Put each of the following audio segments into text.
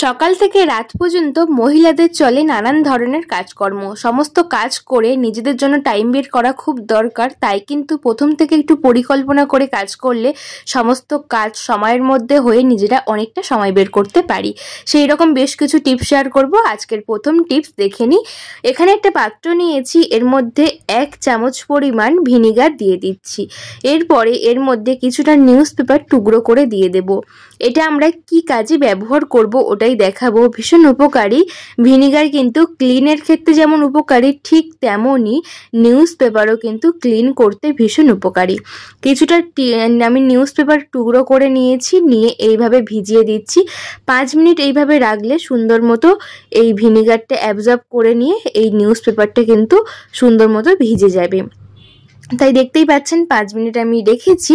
সকাল থেকে রাত পর্যন্ত মহিলাদের চলে নানান ধরনের কাজকর্ম। সমস্ত কাজ করে নিজেদের জন্য টাইম বের করা খুব দরকার। তাই কিন্তু প্রথম থেকে একটু পরিকল্পনা করে কাজ করলে সমস্ত কাজ সময়ের মধ্যে হয়ে নিজেরা অনেকটা সময় বের করতে পারি। সেই রকম বেশ কিছু টিপস শেয়ার করব। আজকের প্রথম টিপস দেখে নিই। এখানে একটা পাত্র নিয়েছি, এর মধ্যে 1 চামচ পরিমাণ ভিনিগার দিয়ে দিচ্ছি। এরপরে এর মধ্যে কিছুটা নিউজ পেপার টুকরো করে দিয়ে দেব। এটা আমরা কি কাজে ব্যবহার করব ওটাই দেখাবো। ভীষণ উপকারী। ভিনিগার কিন্তু ক্লিনের ক্ষেত্রে যেমন উপকারী, ঠিক তেমনই নিউজ পেপারও কিন্তু ক্লিন করতে ভীষণ উপকারী। কিছুটা আমি নিউজ পেপার টুকরো করে নিয়েছি, নিয়ে এইভাবে ভিজিয়ে দিচ্ছি। 5 মিনিট এইভাবে রাখলে সুন্দর মতো এই ভিনিগারটা অ্যাবজর্ব করে নিয়ে এই নিউজ পেপারটা কিন্তু সুন্দর মতো ভিজে যাবে। তাই দেখতেই পাচ্ছেন 5 মিনিট আমি রেখেছি।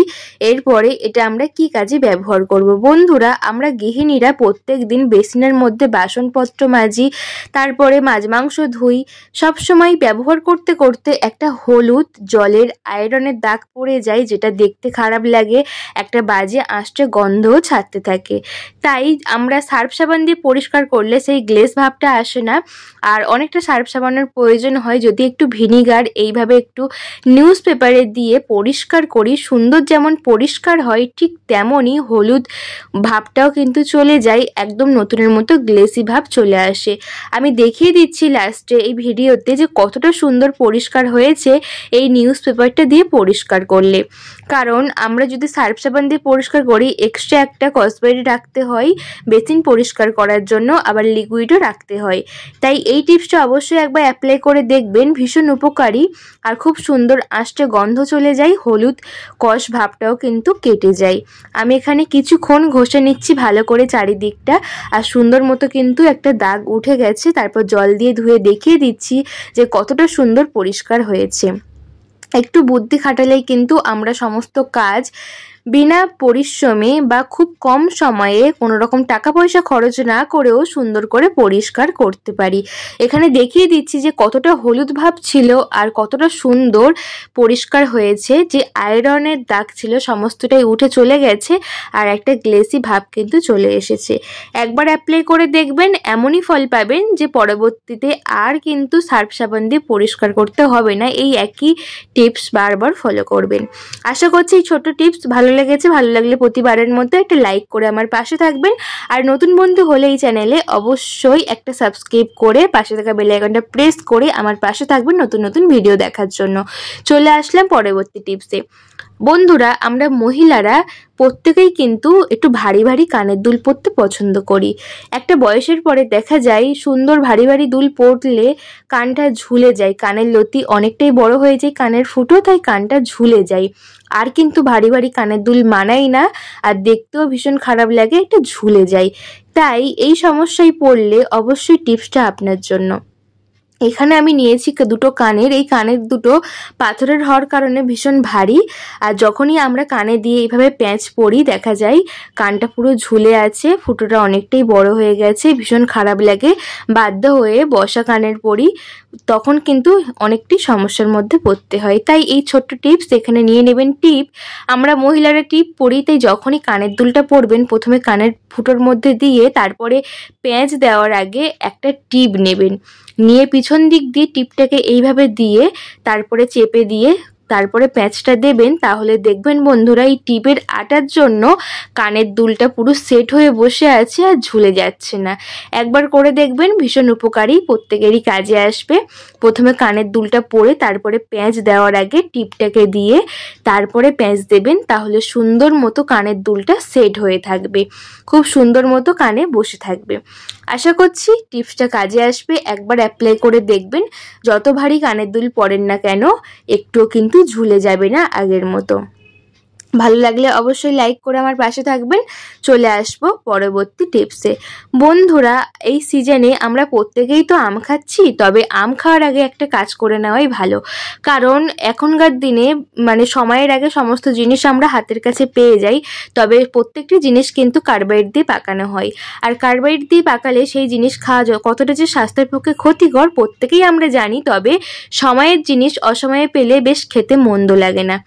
এরপরে এটা আমরা কি কাজে ব্যবহার করব। বন্ধুরা, আমরা গৃহিণীরা প্রত্যেক দিন বেসিনের মধ্যে বাসনপত্র মাজি, তারপরে মাছ মাংস ধুই। সবসময় ব্যবহার করতে করতে একটা হলুদ জলের আয়রনের দাগ পড়ে যায়, যেটা দেখতে খারাপ লাগে, একটা বাজে আঁশটে গন্ধও ছাড়তে থাকে। তাই আমরা সার্ফ সাবান দিয়ে পরিষ্কার করলে সেই গ্লেজ ভাবটা আসে না, আর অনেকটা সার্ফ সাবানের প্রয়োজন হয়। যদি একটু ভিনিগার এইভাবে একটু নিউজ পেপারে দিয়ে পরিষ্কার করি, সুন্দর যেমন পরিষ্কার হয় ঠিক তেমনই হলুদ ভাবটাও কিন্তু চলে যায়, একদম নতুনের মতো গ্লেসি ভাব চলে আসে। আমি দেখিয়ে দিচ্ছি লাস্টে এই ভিডিওতে যে কতটা সুন্দর পরিষ্কার হয়েছে এই নিউজ পেপারটা দিয়ে পরিষ্কার করলে। কারণ আমরা যদি সার্ফ সাবান দিয়ে পরিষ্কার করি, এক্সট্রা একটা কসবাইট রাখতে হয় বেসিন পরিষ্কার করার জন্য, আবার লিকুইডও রাখতে হয়। তাই এই টিপসটা অবশ্যই একবার অ্যাপ্লাই করে দেখবেন, ভীষণ উপকারী। আর খুব সুন্দর আঁশটে গন্ধ চলে যায়, হলুদ কষ ভাবটাও কিন্তু কেটে যায়। আমি এখানে কিছুক্ষণ ঘষে নিচ্ছি ভালো করে চারিদিকটা, আর সুন্দর মতো কিন্তু একটা দাগ উঠে গেছে। তারপর জল দিয়ে ধুয়ে দেখিয়ে দিচ্ছি যে কতটা সুন্দর পরিষ্কার হয়েছে। একটু বুদ্ধি খাটালেই কিন্তু আমরা সমস্ত কাজ বিনা পরিশ্রমে বা খুব কম সময়ে কোনো রকম টাকা পয়সা খরচ না করেও সুন্দর করে পরিষ্কার করতে পারি। এখানে দেখিয়ে দিচ্ছি যে কতটা হলুদ ভাব ছিল আর কতটা সুন্দর পরিষ্কার হয়েছে। যে আয়রনের দাগ ছিল সমস্তটাই উঠে চলে গেছে, আর একটা গ্লেসি ভাব কিন্তু চলে এসেছে। একবার অ্যাপ্লাই করে দেখবেন, এমনই ফল পাবেন যে পরবর্তীতে আর কিন্তু সার্ফ সাবান দিয়ে পরিষ্কার করতে হবে না। এই একই টিপস বারবার ফলো করবেন। আশা করছি এই ছোট্ট টিপস ভালো লেগেছে। ভালো লাগলে প্রতিবারের মতো একটা লাইক করে আমার পাশে থাকবেন, আর নতুন বন্ধু হলে এই চ্যানেলে অবশ্যই একটা সাবস্ক্রাইব করে পাশে থাকা বেল আইকনটা প্রেস করে আমার পাশে থাকবেন নতুন নতুন ভিডিও দেখার জন্য। চলে আসলাম পরবর্তী টিপসে। বন্ধুরা, আমরা মহিলারা প্রত্যেকেই কিন্তু একটু ভারী ভারী কানের দুল পরতে পছন্দ করি। একটা বয়সের পরে দেখা যায় সুন্দর ভারী ভারী দুল পরলে কানটা ঝুলে যায়, কানের লতি অনেকটাই বড় হয়ে যায়, কানের ফুটো, তাই কানটা ঝুলে যায়। আর কিন্তু ভারী ভারী কানের দুল মানাই না, আর দেখতেও ভীষণ খারাপ লাগে, একটা ঝুলে যায়। তাই এই সমস্যায় পড়লে অবশ্যই টিপসটা আপনার জন্য। এখানে আমি নিয়েছি দুটো কানের। এই কানের দুটো পাথরের হওয়ার কারণে ভীষণ ভারী, আর যখনই আমরা কানে দিয়ে এইভাবে প্যাঁচ পরি দেখা যায় কানটা পুরো ঝুলে আছে, ফুটোটা অনেকটাই বড় হয়ে গেছে, ভীষণ খারাপ লাগে। বাধ্য হয়ে বসা কানের পরি, তখন কিন্তু অনেকটি সমস্যার মধ্যে পড়তে হয়। তাই এই ছোট্ট টিপস এখানে নিয়ে নেবেন। টিপ, আমরা মহিলারা টিপ পরি, তাই যখনই কানের দুলটা পরবেন প্রথমে কানের ফুটোর মধ্যে দিয়ে তারপরে প্যাঁচ দেওয়ার আগে একটা টিপ নেবেন, নিয়ে পিছন দিক দিয়ে টিপটাকে এইভাবে দিয়ে তারপরে চেপে দিয়ে তারপরে প্যাঁচটা দেবেন। তাহলে দেখবেন বন্ধুরা, এই টিপের আটার জন্য কানের দুলটা পুরো সেট হয়ে বসে আছে আর ঝুলে যাচ্ছে না। একবার করে দেখবেন, ভীষণ উপকারী, প্রত্যেকেরই কাজে আসবে। প্রথমে কানের দুলটা পরে তারপরে প্যাঁচ দেওয়ার আগে টিপটাকে দিয়ে তারপরে প্যাঁচ দেবেন, তাহলে সুন্দর মতো কানের দুলটা সেট হয়ে থাকবে, খুব সুন্দর মতো কানে বসে থাকবে। আশা করছি টিপসটা কাজে আসবে। একবার অ্যাপ্লাই করে দেখবেন, যত ভারী কানের দুল পরেন না কেন একটুও কিন্তু ঝুলে যাবে না আগের মতো। ভালো লাগলে অবশ্যই লাইক করে আমার পাশে থাকবেন। চলে আসবো পরবর্তী টিপসে। বন্ধুরা, এই সিজনে আমরা প্রত্যেকেই তো আম খাচ্ছি, তবে আম খাওয়ার আগে একটা কাজ করে নেওয়াই ভালো। কারণ এখনকার দিনে সময়ের আগে সমস্ত জিনিস আমরা হাতের কাছে পেয়ে যাই, তবে প্রত্যেকটি জিনিস কিন্তু কার্বাইড দিয়ে পাকানো হয়। আর কার্বাইড দিয়ে পাকালে সেই জিনিস খাওয়া কতটা যে স্বাস্থ্যের পক্ষে ক্ষতিকর প্রত্যেকেই আমরা জানি, তবে সময়ের জিনিস অসময়ে পেলে বেশ খেতে মন্দ লাগে না।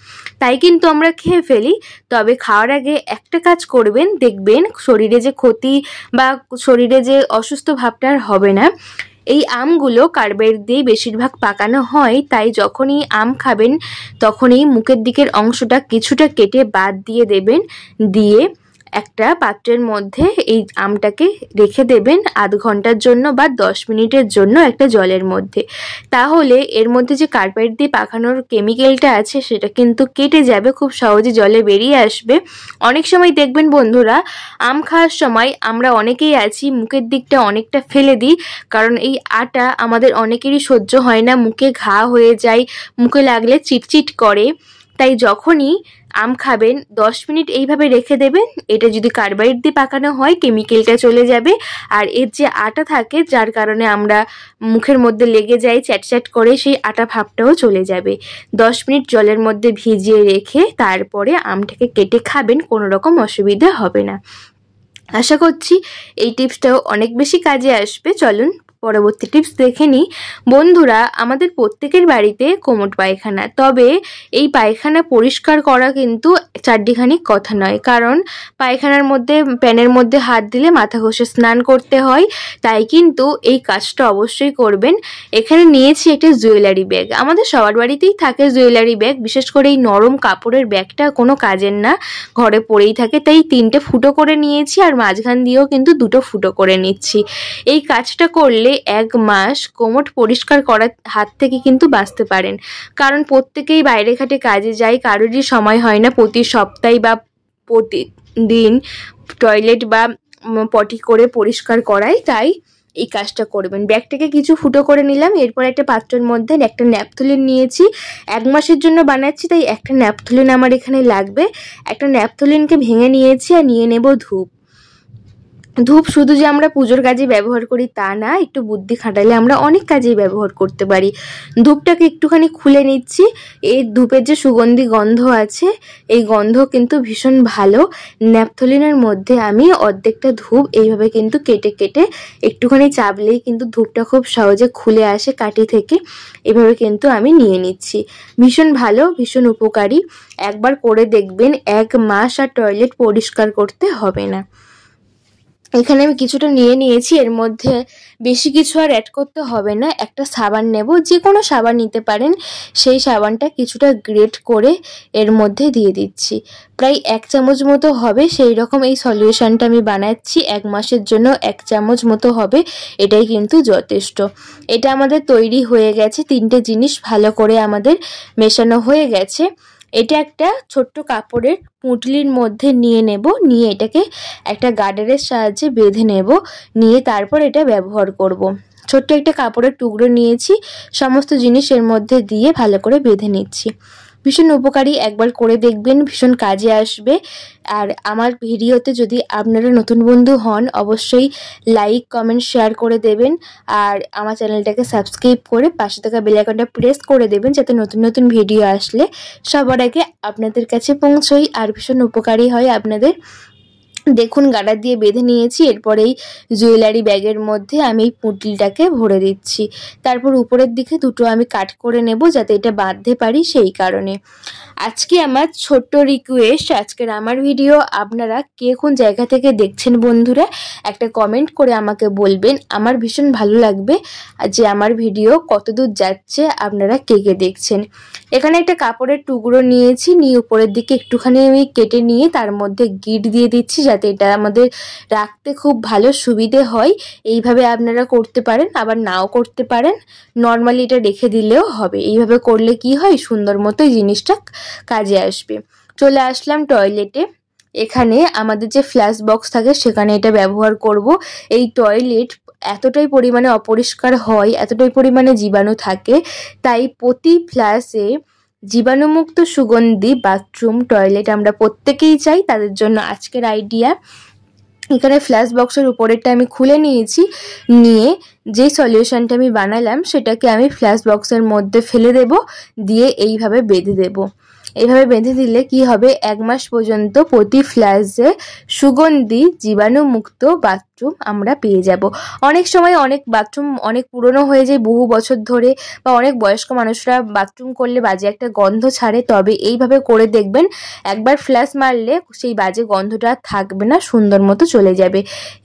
তাই কিন্তু আমরা খেয়ে ফেলি, তবে খাওয়ার আগে একটা কাজ করবেন, দেখবেন শরীরে যে ক্ষতি বা শরীরে যে অসুস্থ ভাবটা আর হবে না। এই আমগুলো কার্বাইড দিয়ে বেশিরভাগ পাকানো হয়, তাই যখনই আম খাবেন তখনই মুখের দিকের অংশটা কিছুটা কেটে বাদ দিয়ে দেবেন, দিয়ে একটা পাত্রের মধ্যে এই আমটাকে রেখে দেবেন আধ ঘন্টার জন্য বা 10 মিনিটের জন্য একটা জলের মধ্যে। তাহলে এর মধ্যে যে কার্বাইড দিয়ে পাকানোর কেমিক্যালটা আছে সেটা কিন্তু কেটে যাবে, খুব সহজে জলে বেরিয়ে আসবে। অনেক সময় দেখবেন বন্ধুরা, আম খাওয়ার সময় আমরা অনেকেই আছি মুখের দিকটা অনেকটা ফেলে দিই, কারণ এই আটা আমাদের অনেকেরই সহ্য হয় না, মুখে ঘা হয়ে যায়, মুখে লাগলে চিটচিট করে। তাই যখনই আম খাবেন 10 মিনিট এইভাবে রেখে দেবেন। এটা যদি কার্বাইড দিয়ে পাকানো হয় কেমিক্যালটা চলে যাবে, আর এর যে আটা থাকে যার কারণে আমরা মুখের মধ্যে লেগে যাই চ্যাটচ্যাট করে, সেই আটা ভাবটাও চলে যাবে। 10 মিনিট জলের মধ্যে ভিজিয়ে রেখে তারপরে আমটাকে কেটে খাবেন, কোনো রকম অসুবিধা হবে না। আশা করছি এই টিপসটাও অনেক বেশি কাজে আসবে। চলুন পরবর্তী টিপস দেখে নিই। বন্ধুরা, আমাদের প্রত্যেকের বাড়িতে কোমট পায়খানা, তবে এই পায়খানা পরিষ্কার করা কিন্তু চারটিখানি কথা নয়, কারণ পায়খানার মধ্যে প্যানের মধ্যে হাত দিলে মাথা ঘষে স্নান করতে হয়, তাই কিন্তু এই কাজটা অবশ্যই করবেন। এখানে নিয়েছি একটা জুয়েলারি ব্যাগ, আমাদের সবার বাড়িতেই থাকে জুয়েলারি ব্যাগ, বিশেষ করে এই নরম কাপড়ের ব্যাগটা কোনো কাজের না, ঘরে পড়েই থাকে, তাই 3টে ফুটো করে নিয়েছি, আর মাঝখান দিয়েও কিন্তু 2টো ফুটো করে নিচ্ছি। এই কাজটা করলে 1 মাস কোমট পরিষ্কার করার হাত থেকে কিন্তু বাঁচতে পারেন, কারণ প্রত্যেকেই বাইরে ঘাটে কাজে যায়, কারোরই সময় হয় না প্রতি সপ্তাহে বা প্রতিদিন টয়লেট বা পটি করে পরিষ্কার করায়, তাই এই কাজটা করবেন। ব্যাগটাকে কিছু ফুটো করে নিলাম, এরপর একটা পাত্রের মধ্যে একটা ন্যাপথলিন নিয়েছি, 1 মাসের জন্য বানাচ্ছি তাই একটা ন্যাপথলিন আমার এখানে লাগবে। একটা ন্যাপথলিনকে ভেঙে নিয়েছি, আর নিয়ে নেব ধূপ। ধূপ শুধু যে আমরা পুজোর কাজে ব্যবহার করি তা না, একটু বুদ্ধি খাটালে আমরা অনেক কাজেই ব্যবহার করতে পারি। ধূপটাকে একটুখানি খুলে নিচ্ছি। এই ধূপের যে সুগন্ধি গন্ধ আছে, এই গন্ধ কিন্তু ভীষণ ভালো। ন্যাপথলিনের মধ্যে আমি অর্ধেকটা ধূপ এইভাবে কিন্তু কেটে কেটে একটুখানি চাপলেই কিন্তু ধূপটা খুব সহজে খুলে আসে কাঠি থেকে, এভাবে কিন্তু আমি নিয়ে নিচ্ছি। ভীষণ ভালো, ভীষণ উপকারী, একবার করে দেখবেন 1 মাস আর টয়লেট পরিষ্কার করতে হবে না। এখানে আমি কিছুটা নিয়ে নিয়েছি, এর মধ্যে বেশি কিছু আর অ্যাড করতে হবে না। একটা সাবান নেব, যে কোনো সাবান নিতে পারেন, সেই সাবানটা কিছুটা গ্রেট করে এর মধ্যে দিয়ে দিচ্ছি। প্রায় 1 চামচ মতো হবে, সেই রকম এই সলিউশনটা আমি বানাচ্ছি। 1 মাসের জন্য 1 চামচ মতো হবে, এটাই কিন্তু যথেষ্ট। এটা আমাদের তৈরি হয়ে গেছে, 3টে জিনিস ভালো করে আমাদের মেশানো হয়ে গেছে। এটা একটা ছোট্ট কাপড়ের পুঁটলির মধ্যে নিয়ে নেব, নিয়ে এটাকে একটা গার্ডারের সাহায্যে বেঁধে নেব, নিয়ে তারপর এটা ব্যবহার করব। ছোট্ট একটা কাপড়ের টুকরো নিয়েছি, সমস্ত জিনিস এর মধ্যে দিয়ে ভালো করে বেঁধে নিচ্ছি। ভীষণ উপকারী, একবার করে দেখবেন, ভীষণ কাজে আসবে। আর আমার ভিডিওতে যদি আপনারা নতুন বন্ধু হন অবশ্যই লাইক কমেন্ট শেয়ার করে দেবেন, আর আমার চ্যানেলটাকে সাবস্ক্রাইব করে পাশে থাকা বেল আইকনটা প্রেস করে দেবেন, যাতে নতুন নতুন ভিডিও আসলে সবার আগে আপনাদের কাছে পৌঁছই, আর ভীষণ উপকারী হয় আপনাদের। দেখুন গার্ডার দিয়ে বেঁধে নিয়েছি, এরপর এই জুয়েলারি ব্যাগের মধ্যে আমি এই পুঁটলিটাকে ভরে দিচ্ছি। তারপর উপরের দিকে 2টো আমি কাট করে নেব, যাতে এটা বাঁধতে পারি, সেই কারণে। আজকে আমার ছোট্ট রিকোয়েস্ট, আজকের আমার ভিডিও আপনারা কে কোন জায়গা থেকে দেখছেন বন্ধুরা একটা কমেন্ট করে আমাকে বলবেন, আমার ভীষণ ভালো লাগবে যে আমার ভিডিও কতদূর যাচ্ছে, আপনারা কে কে দেখছেন। এখানে একটা কাপড়ের টুকরো নিয়েছি, নিয়ে উপরের দিকে একটুখানি আমি কেটে নিয়ে তার মধ্যে গিট দিয়ে দিচ্ছি, যাতে এটা আমাদের রাখতে খুব ভালো সুবিধে হয়। এইভাবে আপনারা করতে পারেন, আবার নাও করতে পারেন, নর্মালি এটা রেখে দিলেও হবে। এইভাবে করলে কি হয়, সুন্দর মতো জিনিসটা কাজে আসবে। চলে আসলাম টয়লেটে। এখানে আমাদের যে ফ্ল্যাশ বক্স থাকে সেখানে এটা ব্যবহার করব। এই টয়লেট এতটাই পরিমাণে অপরিষ্কার হয়, এতটাই পরিমাণে জীবাণু থাকে, তাই প্রতি ফ্ল্যাশে জীবাণুমুক্ত সুগন্ধি বাথরুম টয়লেট আমরা প্রত্যেকেই চাই, তাদের জন্য আজকের আইডিয়া। এখানে ফ্ল্যাশ বক্সের উপরেরটা আমি খুলে নিয়েছি, নিয়ে যে সলিউশনটা আমি বানালাম সেটাকে আমি ফ্ল্যাশ বক্সের মধ্যে ফেলে দেব, দিয়ে এইভাবে বেঁধে দেব। এইভাবে বেঁধে দিলে কি হবে, 1 মাস পর্যন্ত প্রতি ফ্ল্যাশে সুগন্ধি জীবাণুমুক্ত বাথরুম আমরা পেয়ে যাব। অনেক সময় অনেক বাথরুম অনেক পুরনো হয়ে যায় বহু বছর ধরে, বা অনেক বয়স্ক মানুষরা বাথরুম করলে বাজে একটা গন্ধ ছাড়ে। তবে এইভাবে করে দেখবেন, একবার ফ্ল্যাশ মারলে সেই বাজে গন্ধটা থাকবে না, সুন্দর মতো চলে যাবে।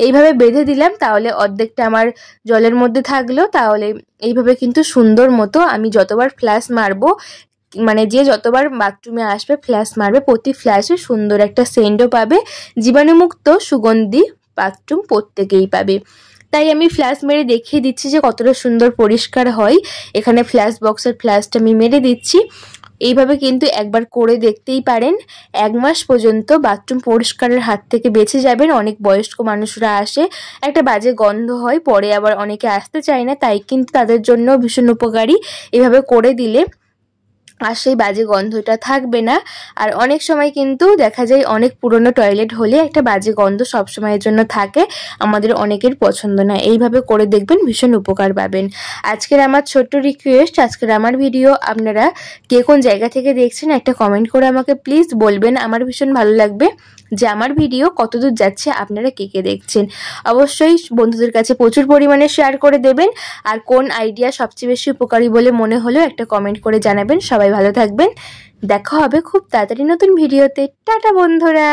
এইভাবে বেঁধে দিলাম, তাহলে অর্ধেকটা আমার জলের মধ্যে থাকলো। তাহলে এইভাবে কিন্তু সুন্দর মতো আমি যতবার ফ্ল্যাশ মারবো, মানে যে যতবার বাথরুমে আসবে ফ্ল্যাশ মারবে, প্রতি ফ্ল্যাশে সুন্দর একটা সেন্টও পাবে, জীবাণুমুক্ত সুগন্ধি বাথরুম প্রত্যেকেই পাবে। তাই আমি ফ্ল্যাশ মেরে দেখিয়ে দিচ্ছি যে কতটা সুন্দর পরিষ্কার হয়। এখানে ফ্ল্যাশ বক্সের ফ্ল্যাশটা আমি মেরে দিচ্ছি। এইভাবে কিন্তু একবার করে দেখতেই পারেন। 1 মাস পর্যন্ত বাথরুম পরিষ্কারের হাত থেকে বেঁচে যাবেন। অনেক বয়স্ক মানুষরা আসে, একটা বাজে গন্ধ হয়, পরে আবার অনেকে আসতে চায় না, তাই কিন্তু তাদের জন্য ভীষণ উপকারী। এভাবে করে দিলে আর সেই বাজে গন্ধটা থাকবে না। আর অনেক সময় কিন্তু দেখা যায় অনেক পুরনো টয়লেট হলে একটা বাজে গন্ধ সবসময়ের জন্য থাকে, আমাদের অনেকের পছন্দ না। এইভাবে করে দেখবেন, ভীষণ উপকার পাবেন। আজকের আমার ছোট্ট রিকোয়েস্ট, আজকের আমার ভিডিও আপনারা কে কোন জায়গা থেকে দেখছেন একটা কমেন্ট করে আমাকে প্লিজ বলবেন। আমার ভীষণ ভালো লাগবে যে আমার ভিডিও কতদূর যাচ্ছে, আপনারা কে কে দেখছেন। অবশ্যই বন্ধুদের কাছে প্রচুর পরিমাণে শেয়ার করে দেবেন। আর কোন আইডিয়া সবচেয়ে বেশি উপকারী বলে মনে হলো একটা কমেন্ট করে জানাবেন। সবাই ভালো থাকবেন, দেখা হবে খুব তাড়াতাড়ি নতুন ভিডিওতে। টাটা বন্ধুরা।